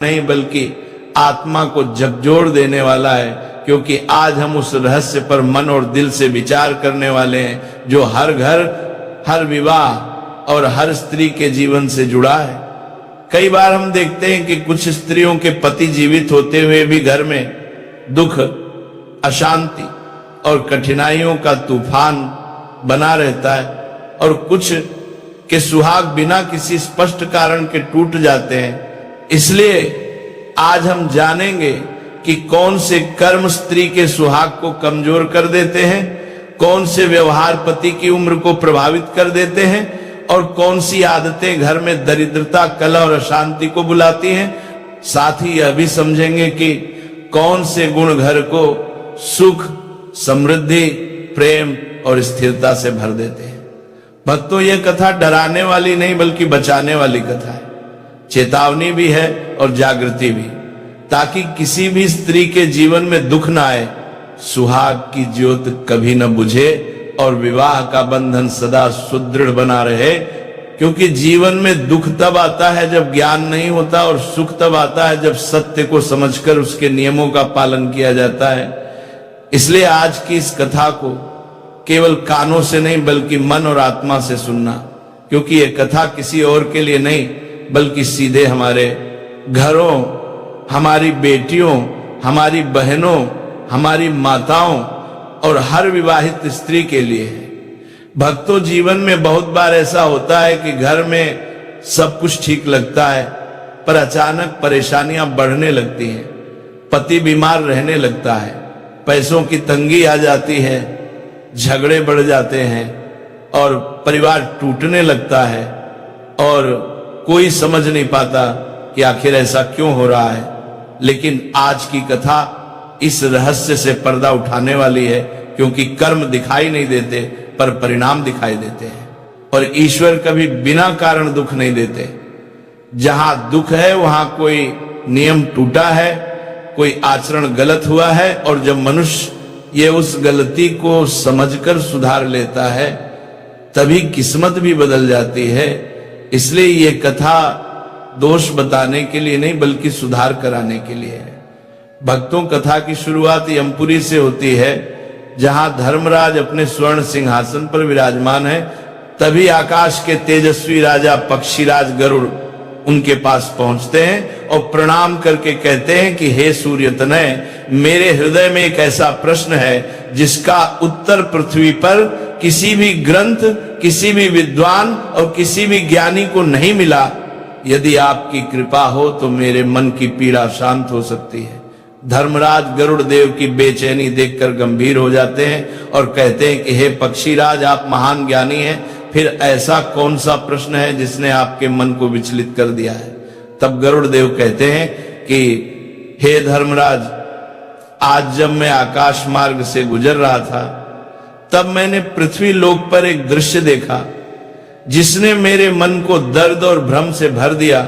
नहीं बल्कि आत्मा को झकझोर देने वाला है, क्योंकि आज हम उस रहस्य पर मन और दिल से विचार करने वाले हैं जो हर घर, हर विवाह और हर स्त्री के जीवन से जुड़ा है। कई बार हम देखते हैं कि कुछ स्त्रियों के पति जीवित होते हुए भी घर में दुख, अशांति और कठिनाइयों का तूफान बना रहता है, और कुछ के सुहाग बिना किसी स्पष्ट कारण के टूट जाते हैं। इसलिए आज हम जानेंगे कि कौन से कर्म स्त्री के सुहाग को कमजोर कर देते हैं, कौन से व्यवहार पति की उम्र को प्रभावित कर देते हैं, और कौन सी आदतें घर में दरिद्रता, कलह और अशांति को बुलाती हैं। साथ ही यह भी समझेंगे कि कौन से गुण घर को सुख, समृद्धि, प्रेम और स्थिरता से भर देते हैं। भक्तों, यह कथा डराने वाली नहीं बल्कि बचाने वाली कथा है, चेतावनी भी है और जागृति भी, ताकि किसी भी स्त्री के जीवन में दुख न आए, सुहाग की ज्योत कभी न बुझे और विवाह का बंधन सदा सुदृढ़ बना रहे। क्योंकि जीवन में दुख तब आता है जब ज्ञान नहीं होता, और सुख तब आता है जब सत्य को समझकर उसके नियमों का पालन किया जाता है। इसलिए आज की इस कथा को केवल कानों से नहीं बल्कि मन और आत्मा से सुनना, क्योंकि यह कथा किसी और के लिए नहीं बल्कि सीधे हमारे घरों, हमारी बेटियों, हमारी बहनों, हमारी माताओं और हर विवाहित स्त्री के लिए है। भक्तों, जीवन में बहुत बार ऐसा होता है कि घर में सब कुछ ठीक लगता है, पर अचानक परेशानियां बढ़ने लगती हैं। पति बीमार रहने लगता है, पैसों की तंगी आ जाती है, झगड़े बढ़ जाते हैं और परिवार टूटने लगता है, और कोई समझ नहीं पाता कि आखिर ऐसा क्यों हो रहा है। लेकिन आज की कथा इस रहस्य से पर्दा उठाने वाली है, क्योंकि कर्म दिखाई नहीं देते पर परिणाम दिखाई देते हैं, और ईश्वर कभी बिना कारण दुख नहीं देते। जहां दुख है वहां कोई नियम टूटा है, कोई आचरण गलत हुआ है, और जब मनुष्य ये उस गलती को समझकर सुधार लेता है तभी किस्मत भी बदल जाती है। इसलिए ये कथा दोष बताने के लिए नहीं बल्कि सुधार कराने के लिए है। भक्तों, कथा की शुरुआत यमपुरी से होती है, जहां धर्मराज अपने स्वर्ण सिंहासन पर विराजमान है। तभी आकाश के तेजस्वी राजा पक्षीराज गरुड़ उनके पास पहुंचते हैं और प्रणाम करके कहते हैं कि हे सूर्यतनय, मेरे हृदय में एक ऐसा प्रश्न है जिसका उत्तर पृथ्वी पर किसी भी ग्रंथ, किसी भी विद्वान और किसी भी ज्ञानी को नहीं मिला। यदि आपकी कृपा हो तो मेरे मन की पीड़ा शांत हो सकती है। धर्मराज गरुड़ देव की बेचैनी देखकर गंभीर हो जाते हैं और कहते हैं कि हे पक्षीराज, आप महान ज्ञानी हैं, फिर ऐसा कौन सा प्रश्न है जिसने आपके मन को विचलित कर दिया है। तब गरुड़ देव कहते हैं कि हे धर्मराज, आज जब मैं आकाश मार्ग से गुजर रहा था तब मैंने पृथ्वी लोक पर एक दृश्य देखा जिसने मेरे मन को दर्द और भ्रम से भर दिया।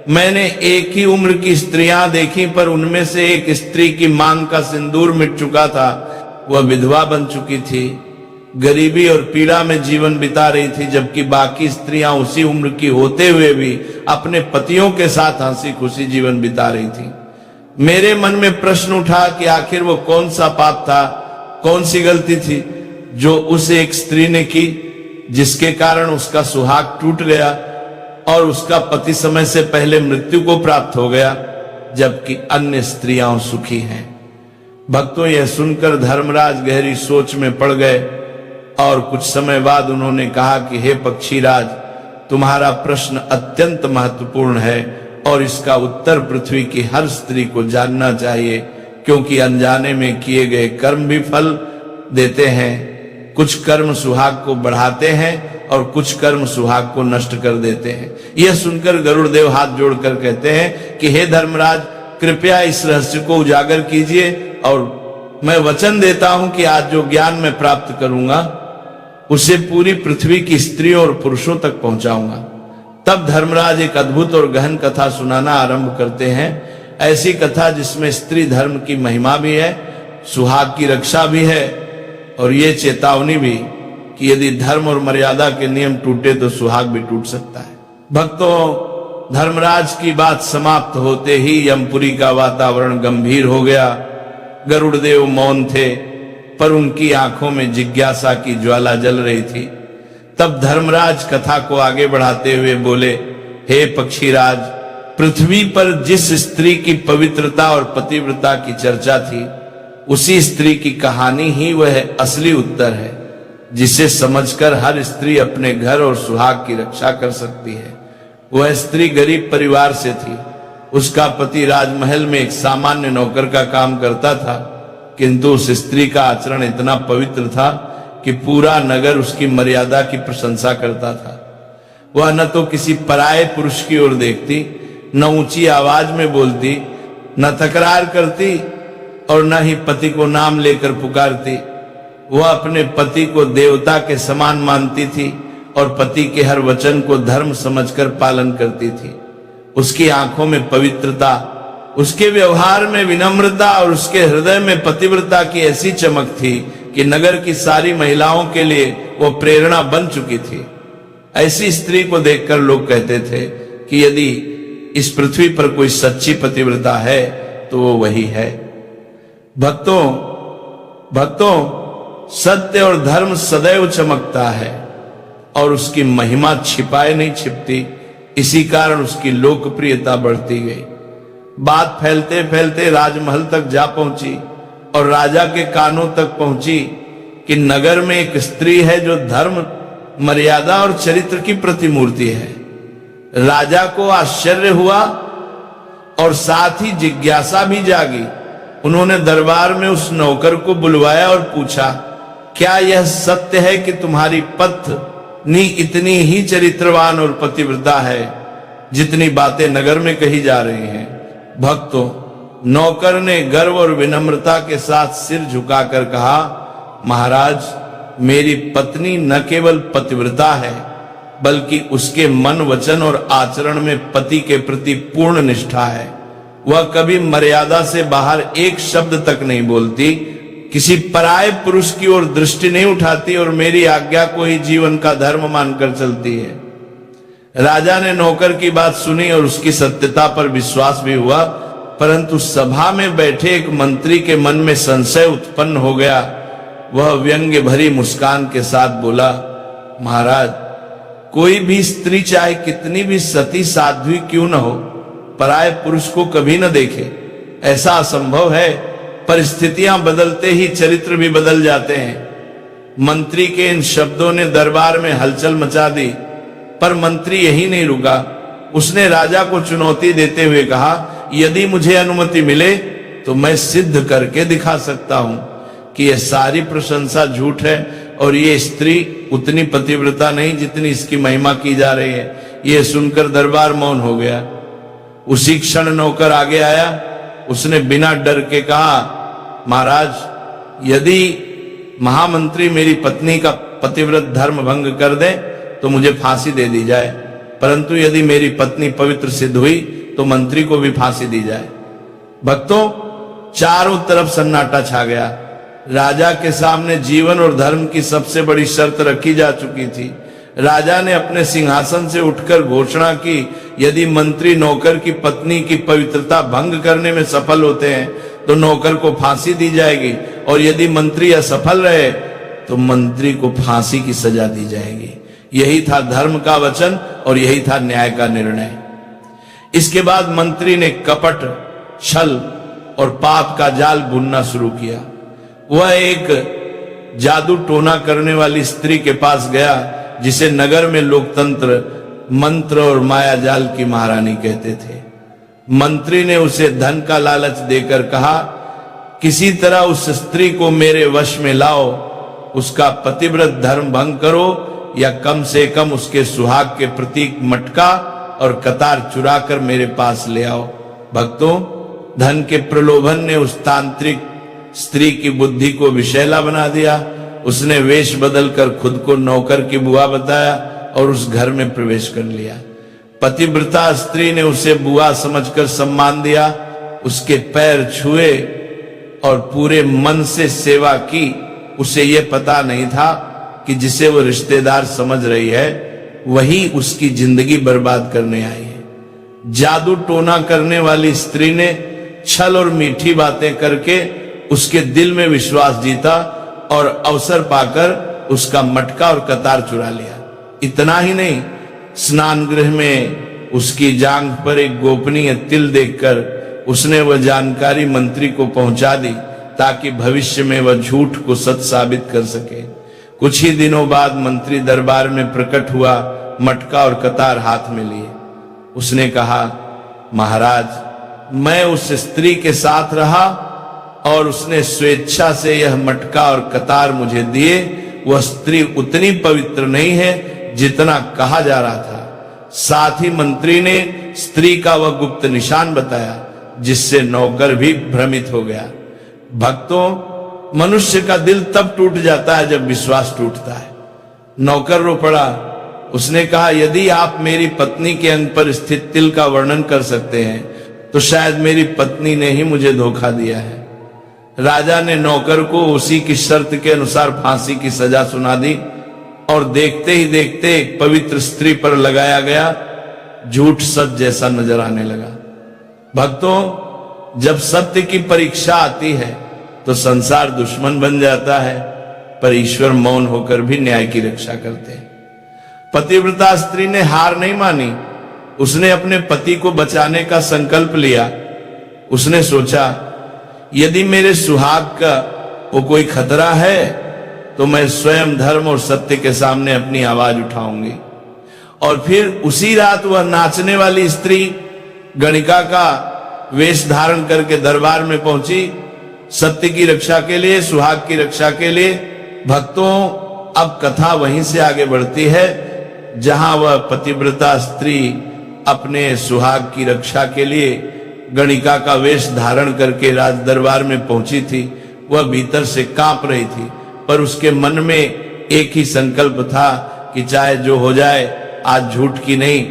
मैंने एक ही उम्र की स्त्रियां देखी, पर उनमें से एक स्त्री की मांग का सिंदूर मिट चुका था। वह विधवा बन चुकी थी, गरीबी और पीड़ा में जीवन बिता रही थी, जबकि बाकी स्त्रियां उसी उम्र की होते हुए भी अपने पतियों के साथ हंसी खुशी जीवन बिता रही थी। मेरे मन में प्रश्न उठा कि आखिर वो कौन सा पाप था, कौन सी गलती थी जो उस एक स्त्री ने की, जिसके कारण उसका सुहाग टूट गया और उसका पति समय से पहले मृत्यु को प्राप्त हो गया, जबकि अन्य स्त्रियां सुखी हैं। भक्तों, यह सुनकर धर्मराज गहरी सोच में पड़ गए और कुछ समय बाद उन्होंने कहा कि हे पक्षीराज, तुम्हारा प्रश्न अत्यंत महत्वपूर्ण है और इसका उत्तर पृथ्वी की हर स्त्री को जानना चाहिए, क्योंकि अनजाने में किए गए कर्म भी फल देते हैं। कुछ कर्म सुहाग को बढ़ाते हैं और कुछ कर्म सुहाग को नष्ट कर देते हैं। यह सुनकर गरुड़ देव हाथ जोड़कर कहते हैं कि हे धर्मराज, कृपया इस रहस्य को उजागर कीजिए, और मैं वचन देता हूं कि आज जो ज्ञान मैं प्राप्त करूंगा उसे पूरी पृथ्वी की स्त्रियों और पुरुषों तक पहुंचाऊंगा। तब धर्मराज एक अद्भुत और गहन कथा सुनाना आरंभ करते हैं, ऐसी कथा जिसमें स्त्री धर्म की महिमा भी है, सुहाग की रक्षा भी है, और ये चेतावनी भी कि यदि धर्म और मर्यादा के नियम टूटे तो सुहाग भी टूट सकता है। भक्तों, धर्मराज की बात समाप्त होते ही यमपुरी का वातावरण गंभीर हो गया। गरुड़देव मौन थे, पर उनकी आंखों में जिज्ञासा की ज्वाला जल रही थी। तब धर्मराज कथा को आगे बढ़ाते हुए बोले, हे पक्षीराज, पृथ्वी पर जिस स्त्री की पवित्रता और पतिव्रता की चर्चा थी, उसी स्त्री की कहानी ही वह असली उत्तर है, जिसे समझकर हर स्त्री अपने घर और सुहाग की रक्षा कर सकती है। वह स्त्री गरीब परिवार से थी। उसका पति राजमहल में एक सामान्य नौकर का काम करता था, किंतु उस स्त्री का आचरण इतना पवित्र था कि पूरा नगर उसकी मर्यादा की प्रशंसा करता था। वह न तो किसी पराये पुरुष की ओर देखती, न ऊंची आवाज में बोलती, न तकरार करती और न ही पति को नाम लेकर पुकारती। वह अपने पति को देवता के समान मानती थी और पति के हर वचन को धर्म समझकर पालन करती थी। उसकी आंखों में पवित्रता, उसके व्यवहार में विनम्रता और उसके हृदय में पतिव्रता की ऐसी चमक थी कि नगर की सारी महिलाओं के लिए वो प्रेरणा बन चुकी थी। ऐसी स्त्री को देखकर लोग कहते थे कि यदि इस पृथ्वी पर कोई सच्ची पतिव्रता है तो वो वही है। भक्तों, सत्य और धर्म सदैव चमकता है और उसकी महिमा छिपाए नहीं छिपती। इसी कारण उसकी लोकप्रियता बढ़ती गई। बात फैलते फैलते राजमहल तक जा पहुंची और राजा के कानों तक पहुंची कि नगर में एक स्त्री है जो धर्म, मर्यादा और चरित्र की प्रतिमूर्ति है। राजा को आश्चर्य हुआ और साथ ही जिज्ञासा भी जागी। उन्होंने दरबार में उस नौकर को बुलवाया और पूछा, क्या यह सत्य है कि तुम्हारी पत्नी इतनी ही चरित्रवान और पतिव्रता है जितनी बातें नगर में कही जा रही हैं? भक्तों, नौकर ने गर्व और विनम्रता के साथ सिर झुकाकर कहा, महाराज, मेरी पत्नी न केवल पतिव्रता है बल्कि उसके मन, वचन और आचरण में पति के प्रति पूर्ण निष्ठा है। वह कभी मर्यादा से बाहर एक शब्द तक नहीं बोलती, किसी पराये पुरुष की ओर दृष्टि नहीं उठाती और मेरी आज्ञा को ही जीवन का धर्म मानकर चलती है। राजा ने नौकर की बात सुनी और उसकी सत्यता पर विश्वास भी हुआ, परंतु सभा में बैठे एक मंत्री के मन में संशय उत्पन्न हो गया। वह व्यंग्य भरी मुस्कान के साथ बोला, महाराज, कोई भी स्त्री चाहे कितनी भी सती साध्वी क्यों न हो, पराये पुरुष को कभी न देखे, ऐसा असंभव है। परिस्थितियां बदलते ही चरित्र भी बदल जाते हैं। मंत्री के इन शब्दों ने दरबार में हलचल मचा दी, पर मंत्री यही नहीं रुका। उसने राजा को चुनौती देते हुए कहा, यदि मुझे अनुमति मिले तो मैं सिद्ध करके दिखा सकता हूं कि यह सारी प्रशंसा झूठ है और ये स्त्री उतनी पतिव्रता नहीं जितनी इसकी महिमा की जा रही है। यह सुनकर दरबार मौन हो गया। उसी क्षण नौकर आगे आया। उसने बिना डर के कहा, महाराज, यदि महामंत्री मेरी पत्नी का पतिव्रत धर्म भंग कर दे तो मुझे फांसी दे दी जाए, परंतु यदि मेरी पत्नी पवित्र सिद्ध हुई तो मंत्री को भी फांसी दी जाए। भक्तों, चारों तरफ सन्नाटा छा गया। राजा के सामने जीवन और धर्म की सबसे बड़ी शर्त रखी जा चुकी थी। राजा ने अपने सिंहासन से उठकर घोषणा की, यदि मंत्री नौकर की पत्नी की पवित्रता भंग करने में सफल होते हैं तो नौकर को फांसी दी जाएगी, और यदि मंत्री असफल रहे तो मंत्री को फांसी की सजा दी जाएगी। यही था धर्म का वचन और यही था न्याय का निर्णय। इसके बाद मंत्री ने कपट, छल और पाप का जाल बुनना शुरू किया। वह एक जादू टोना करने वाली स्त्री के पास गया, जिसे नगर में लोकतंत्र, मंत्र और माया जाल की महारानी कहते थे। मंत्री ने उसे धन का लालच देकर कहा, किसी तरह उस स्त्री को मेरे वश में लाओ, उसका पतिव्रत धर्म भंग करो या कम से कम उसके सुहाग के प्रतीक मटका और कतार चुरा कर मेरे पास ले आओ। भक्तों, धन के प्रलोभन ने उस तांत्रिक स्त्री की बुद्धि को विषैला बना दिया। उसने वेश बदलकर खुद को नौकर की बुआ बताया और उस घर में प्रवेश कर लिया। पतिव्रता स्त्री ने उसे बुआ समझकर सम्मान दिया, उसके पैर छुए और पूरे मन से सेवा की। उसे यह पता नहीं था कि जिसे वो रिश्तेदार समझ रही है वही उसकी जिंदगी बर्बाद करने आई है। जादू टोना करने वाली स्त्री ने छल और मीठी बातें करके उसके दिल में विश्वास जीता और अवसर पाकर उसका मटका और कतार चुरा लिया। इतना ही नहीं, स्नान गृह में उसकी जांघ पर एक गोपनीय तिल देखकर उसने वह जानकारी मंत्री को पहुंचा दी ताकि भविष्य में वह झूठ को सच साबित कर सके। कुछ ही दिनों बाद मंत्री दरबार में प्रकट हुआ, मटका और कतार हाथ में लिए। उसने कहा, महाराज, मैं उस स्त्री के साथ रहा और उसने स्वेच्छा से यह मटका और कतार मुझे दिए। वह स्त्री उतनी पवित्र नहीं है जितना कहा जा रहा था। साथ ही मंत्री ने स्त्री का वह गुप्त निशान बताया जिससे नौकर भी भ्रमित हो गया। भक्तों, मनुष्य का दिल तब टूट जाता है जब विश्वास टूटता है। नौकर रो पड़ा। उसने कहा, यदि आप मेरी पत्नी के अंग पर स्थित तिल का वर्णन कर सकते हैं तो शायद मेरी पत्नी ने ही मुझे धोखा दिया है। राजा ने नौकर को उसी की शर्त के अनुसार फांसी की सजा सुना दी और देखते ही देखते एक पवित्र स्त्री पर लगाया गया झूठ सच जैसा नजर आने लगा। भक्तों, जब सत्य की परीक्षा आती है तो संसार दुश्मन बन जाता है, पर ईश्वर मौन होकर भी न्याय की रक्षा करते हैं। पतिव्रता स्त्री ने हार नहीं मानी। उसने अपने पति को बचाने का संकल्प लिया। उसने सोचा, यदि मेरे सुहाग का वो कोई खतरा है तो मैं स्वयं धर्म और सत्य के सामने अपनी आवाज उठाऊंगी। और फिर उसी रात वह नाचने वाली स्त्री गणिका का वेश धारण करके दरबार में पहुंची, सत्य की रक्षा के लिए, सुहाग की रक्षा के लिए। भक्तों, अब कथा वहीं से आगे बढ़ती है जहां वह पतिव्रता स्त्री अपने सुहाग की रक्षा के लिए गणिका का वेश धारण करके राज दरबार में पहुंची थी। वह भीतर से कांप रही थी, पर उसके मन में एक ही संकल्प था कि चाहे जो हो जाए, आज झूठ की नहीं,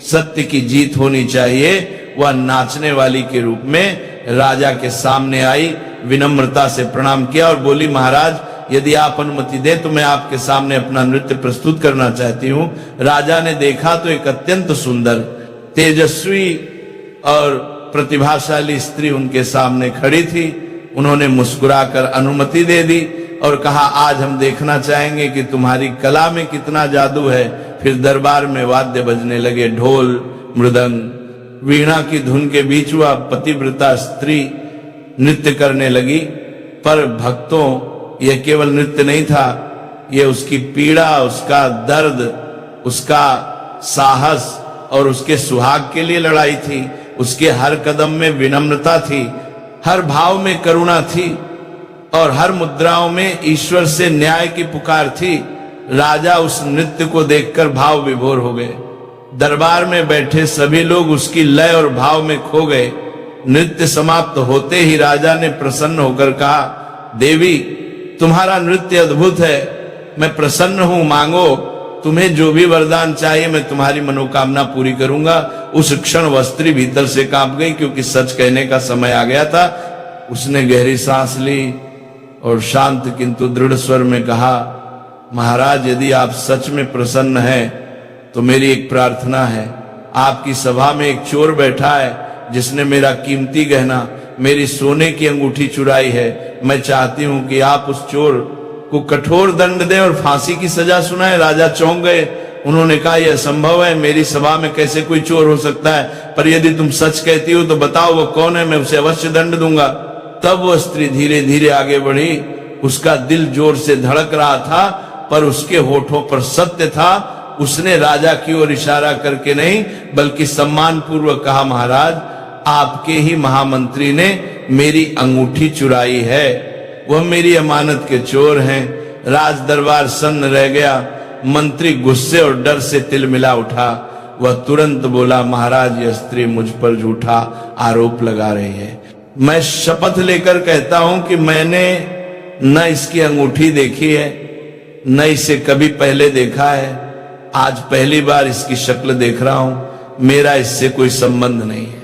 सत्य की जीत होनी चाहिए। वह नाचने वाली के रूप में राजा के सामने आई, विनम्रता से प्रणाम किया और बोली, महाराज, यदि आप अनुमति दें तो मैं आपके सामने अपना नृत्य प्रस्तुत करना चाहती हूं। राजा ने देखा तो एक अत्यंत सुंदर, तेजस्वी और प्रतिभाशाली स्त्री उनके सामने खड़ी थी। उन्होंने मुस्कुराकर अनुमति दे दी और कहा, आज हम देखना चाहेंगे कि तुम्हारी कला में कितना जादू है। फिर दरबार में वाद्य बजने लगे, ढोल, मृदंग, वीणा की धुन के बीच वह पतिव्रता स्त्री नृत्य करने लगी। पर भक्तों, यह केवल नृत्य नहीं था, यह उसकी पीड़ा, उसका दर्द, उसका साहस और उसके सुहाग के लिए लड़ाई थी। उसके हर कदम में विनम्रता थी, हर भाव में करुणा थी और हर मुद्राओं में ईश्वर से न्याय की पुकार थी। राजा उस नृत्य को देखकर भाव विभोर हो गए। दरबार में बैठे सभी लोग उसकी लय और भाव में खो गए। नृत्य समाप्त होते ही राजा ने प्रसन्न होकर कहा, देवी, तुम्हारा नृत्य अद्भुत है, मैं प्रसन्न हूं, मांगो, तुम्हें जो भी वरदान चाहिए मैं तुम्हारी मनोकामना पूरी करूंगा। उस क्षण वह स्त्री भीतर से कांप गई, क्योंकि सच कहने का समय आ गया था। उसने गहरी सांस ली और शांत किंतु दृढ़ स्वर में कहा, महाराज, यदि आप सच में प्रसन्न हैं तो मेरी एक प्रार्थना है। आपकी सभा में एक चोर बैठा है जिसने मेरा कीमती गहना, मेरी सोने की अंगूठी चुराई है। मैं चाहती हूं कि आप उस चोर को कठोर दंड दें और फांसी की सजा सुनाएं। राजा चौंक गए। उन्होंने कहा, यह संभव है, मेरी सभा में कैसे कोई चोर हो सकता है, पर यदि तुम सच कहती हो तो बताओ वो कौन है, मैं उसे अवश्य दंड दूंगा। तब वह स्त्री धीरे धीरे आगे बढ़ी। उसका दिल जोर से धड़क रहा था, पर उसके होठों पर सत्य था। उसने राजा की ओर इशारा करके नहीं, बल्कि सम्मान पूर्वक कहा, महाराज, आपके ही महामंत्री ने मेरी अंगूठी चुराई है, वह मेरी अमानत के चोर हैं। राज दरबार सन्न रह गया। मंत्री गुस्से और डर से तिलमिला उठा। वह तुरंत बोला, महाराज, यह स्त्री मुझ पर झूठा आरोप लगा रही है। मैं शपथ लेकर कहता हूं कि मैंने न इसकी अंगूठी देखी है, न इसे कभी पहले देखा है। आज पहली बार इसकी शक्ल देख रहा हूं। मेरा इससे कोई संबंध नहीं है।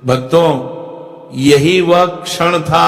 भक्तों, यही वह क्षण था